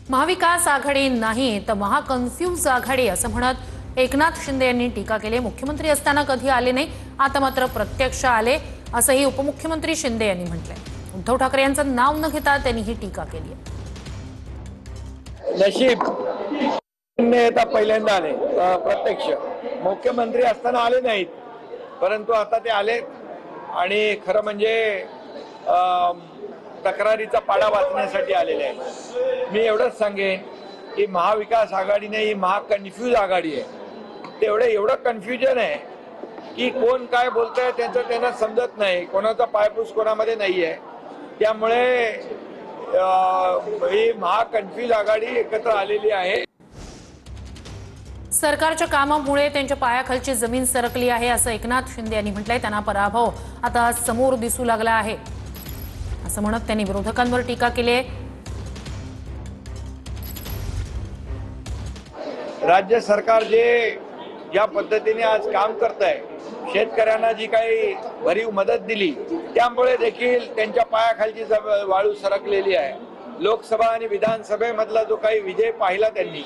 महाविकास आघाडी नाही तर महाकन्फ्यूज आघाडी असं म्हणत एकनाथ शिंदे यांनी टीका केली। मुख्यमंत्री असताना कधी आले नाही, आता मात्र प्रत्यक्ष आले असंही उपमुख्यमंत्री शिंदे यांनी म्हटलंय। उद्धव ठाकरे यांचं नाव न घेता त्यांनी ही टीका केली आहे। नशीब नेता पहिल्यांदा आले, प्रत्यक्ष मुख्यमंत्री असताना आले नाहीत, परंतु आता ते आले आणि खरं म्हणजे तक्रारीचा पाडा वाचण्यासाठी आलेले आहे। मी एवढंच सांगेन की महाविकास आघाडी नाही, महाकन्फ्यूज आघाडी आहे। ते एवढं कन्फ्युजन आहे की कोण काय बोलतंय त्याचं त्यांना समजत नाही, कोणाचा पायपूस कोणामध्ये नाही आहे। त्यामुळे ही महाकन्फ्यूज आघाडी एकत्र आलेली आहे। सरकारच्या कामामुळे त्यांच्या पायाखालची जमीन सरकली आहे असं एकनाथ शिंदे यांनी म्हटलंय। त्यांना पराभव आता समोर दिसू लागला आहे असं म्हणत त्यांनी विरोधकांवर टीका केली आहे। राज्य सरकार ज्या पद्धतीने आज काम करत आहे, शेतकऱ्यांना जी काही भरीव मदत दिली त्यामुळे देखील त्यांच्या पायाखालची वाळू सरकलेली आहे। लोकसभा आणि विधानसभेमधला जो काही विजय पाहिला त्यांनी,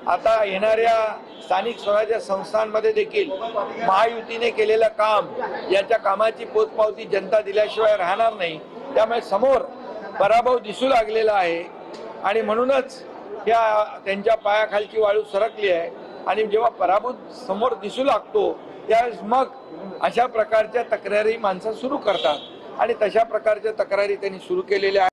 आता येणाऱ्या स्थानिक स्वराज्य संस्थांमध्ये देखील महायुतीने केलेलं काम, याच्या कामाची पोचपावती जनता दिल्याशिवाय राहणार नाही। त्यामुळे समोर पराभव दिसू लागलेला आहे आणि म्हणूनच त्यांच्या पायाखालची वाळू सरकली आहे। आणि जेव्हा पराभव समोर दिसू लागतो त्यावेळेस मग अशा प्रकारच्या तक्रारी माणसं सुरू करतात आणि तशा प्रकारच्या तक्रारी त्यांनी सुरू केलेल्या आहेत।